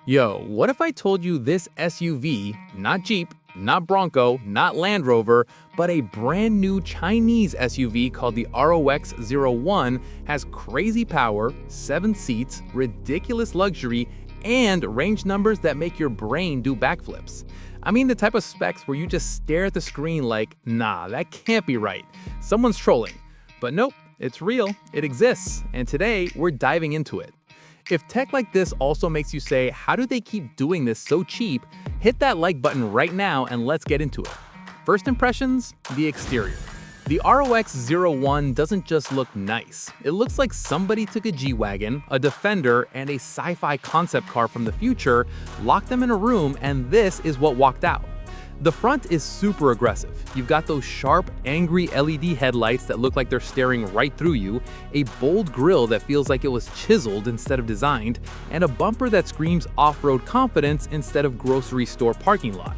Yo, what if I told you this SUV, not Jeep, not Bronco, not Land Rover, but a brand new Chinese SUV called the ROX-01 has crazy power, 7 seats, ridiculous luxury, and range numbers that make your brain do backflips. I mean the type of specs where you just stare at the screen like, nah, that can't be right. Someone's trolling. But nope, it's real, it exists, and today we're diving into it. If tech like this also makes you say, how do they keep doing this so cheap? Hit that like button right now and let's get into it. First impressions, the exterior. The ROX-01 doesn't just look nice. It looks like somebody took a G-Wagon, a Defender, and a sci-fi concept car from the future, locked them in a room, and this is what walked out. The front is super aggressive. You've got those sharp, angry LED headlights that look like they're staring right through you, a bold grille that feels like it was chiseled instead of designed, and a bumper that screams off-road confidence instead of grocery store parking lot.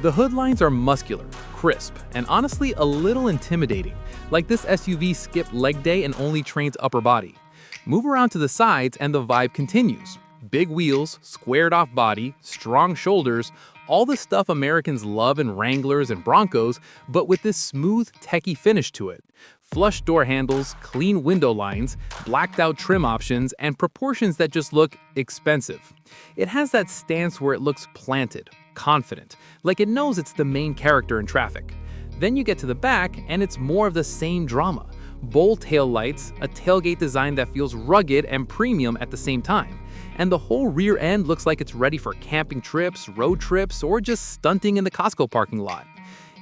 The hood lines are muscular, crisp, and honestly a little intimidating, like this SUV skipped leg day and only trains upper body. Move around to the sides and the vibe continues. Big wheels, squared-off body, strong shoulders, all the stuff Americans love in Wranglers and Broncos, but with this smooth, techie finish to it. Flush door handles, clean window lines, blacked-out trim options, and proportions that just look expensive. It has that stance where it looks planted, confident, like it knows it's the main character in traffic. Then you get to the back, and it's more of the same drama. Bold taillights, a tailgate design that feels rugged and premium at the same time. And the whole rear end looks like it's ready for camping trips, road trips, or just stunting in the Costco parking lot.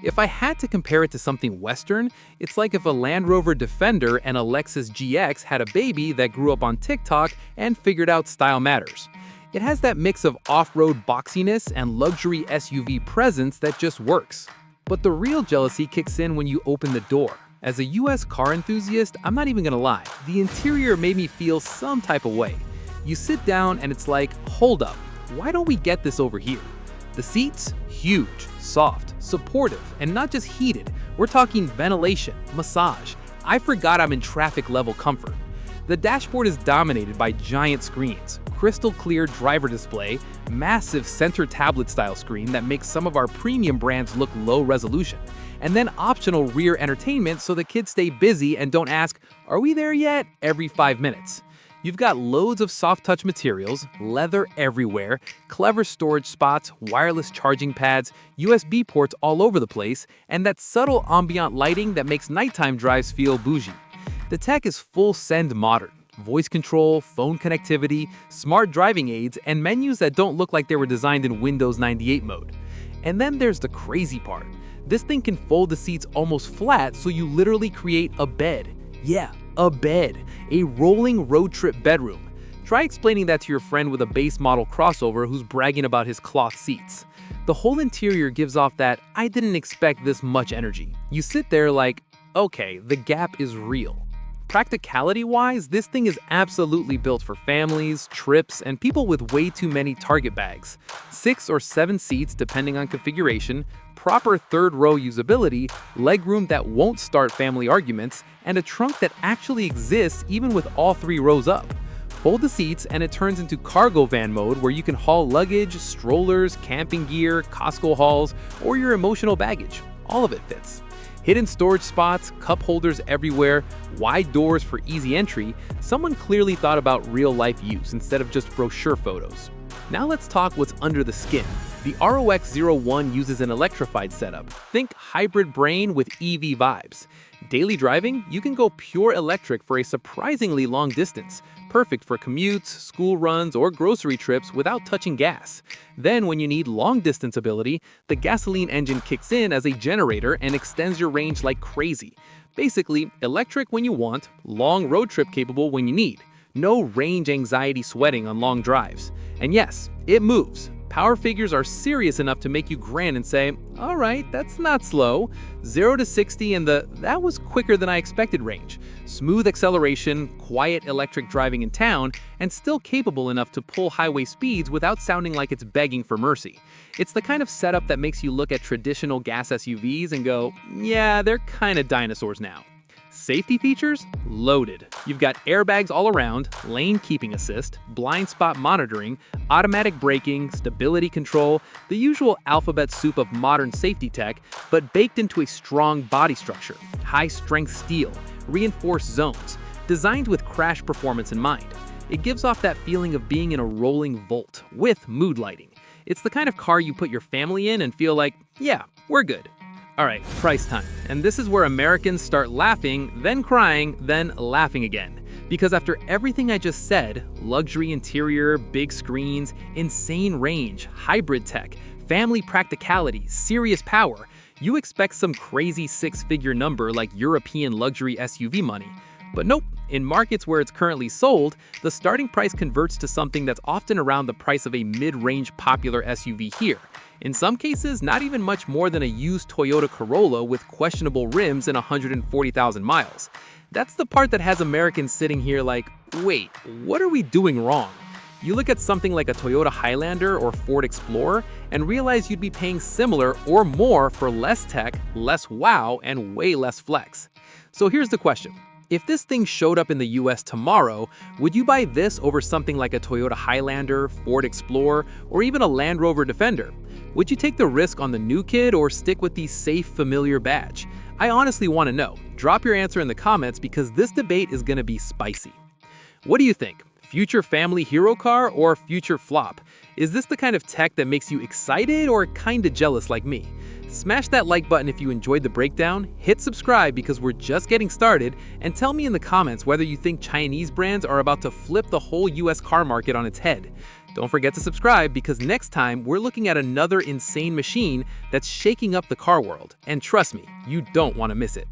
If I had to compare it to something Western, it's like if a Land Rover Defender and a Lexus GX had a baby that grew up on TikTok and figured out style matters. It has that mix of off-road boxiness and luxury SUV presence that just works. But the real jealousy kicks in when you open the door. As a US car enthusiast, I'm not even gonna lie, the interior made me feel some type of way. You sit down and it's like, hold up, why don't we get this over here? The seats? Huge, soft, supportive, and not just heated. We're talking ventilation, massage. I forgot I'm in traffic level comfort. The dashboard is dominated by giant screens, crystal clear driver display, massive center tablet style screen that makes some of our premium brands look low resolution, and then optional rear entertainment so the kids stay busy and don't ask, are we there yet? Every 5 minutes. You've got loads of soft touch materials, leather everywhere, clever storage spots, wireless charging pads, USB ports all over the place, and that subtle ambient lighting that makes nighttime drives feel bougie. The tech is full send modern. Voice control, phone connectivity, smart driving aids, and menus that don't look like they were designed in Windows 98 mode. And then there's the crazy part. This thing can fold the seats almost flat so you literally create a bed. Yeah, a bed. A rolling road trip bedroom. Try explaining that to your friend with a base model crossover who's bragging about his cloth seats. The whole interior gives off that, I didn't expect this much energy. You sit there like, okay, the gap is real. Practicality-wise, this thing is absolutely built for families, trips, and people with way too many target bags. 6 or 7 seats depending on configuration, proper third-row usability, legroom that won't start family arguments, and a trunk that actually exists even with all 3 rows up. Fold the seats and it turns into cargo van mode where you can haul luggage, strollers, camping gear, Costco hauls, or your emotional baggage. All of it fits. Hidden storage spots, cup holders everywhere, wide doors for easy entry. Someone clearly thought about real-life use instead of just brochure photos. Now let's talk what's under the skin. The ROX-01 uses an electrified setup. Think hybrid brain with EV vibes. Daily driving, you can go pure electric for a surprisingly long distance. Perfect for commutes, school runs, or grocery trips without touching gas. Then when you need long-distance ability, the gasoline engine kicks in as a generator and extends your range like crazy. Basically, electric when you want, long road trip capable when you need. No range anxiety sweating on long drives. And yes, it moves. Power figures are serious enough to make you grin and say, all right, that's not slow. 0 to 60 and that was quicker than I expected range. Smooth acceleration, quiet electric driving in town, and still capable enough to pull highway speeds without sounding like it's begging for mercy. It's the kind of setup that makes you look at traditional gas SUVs and go, yeah, they're kind of dinosaurs now. Safety features? Loaded. You've got airbags all around, lane keeping assist, blind spot monitoring, automatic braking, stability control, the usual alphabet soup of modern safety tech, but baked into a strong body structure, high-strength steel, reinforced zones, designed with crash performance in mind. It gives off that feeling of being in a rolling vault with mood lighting. It's the kind of car you put your family in and feel like, yeah, we're good. All right, price time. And this is where Americans start laughing, then crying, then laughing again. Because after everything I just said, luxury interior, big screens, insane range, hybrid tech, family practicality, serious power, you expect some crazy six-figure number like European luxury SUV money. But nope, in markets where it's currently sold, the starting price converts to something that's often around the price of a mid-range popular SUV here. In some cases, not even much more than a used Toyota Corolla with questionable rims and 140,000 miles. That's the part that has Americans sitting here like, wait, what are we doing wrong? You look at something like a Toyota Highlander or Ford Explorer and realize you'd be paying similar or more for less tech, less wow, and way less flex. So here's the question. If this thing showed up in the US tomorrow, would you buy this over something like a Toyota Highlander, Ford Explorer, or even a Land Rover Defender? Would you take the risk on the new kid or stick with the safe, familiar badge? I honestly want to know. Drop your answer in the comments because this debate is going to be spicy. What do you think? Future family hero car or future flop? Is this the kind of tech that makes you excited or kinda jealous like me? Smash that like button if you enjoyed the breakdown, hit subscribe because we're just getting started, and tell me in the comments whether you think Chinese brands are about to flip the whole US car market on its head. Don't forget to subscribe because next time we're looking at another insane machine that's shaking up the car world. And trust me, you don't want to miss it.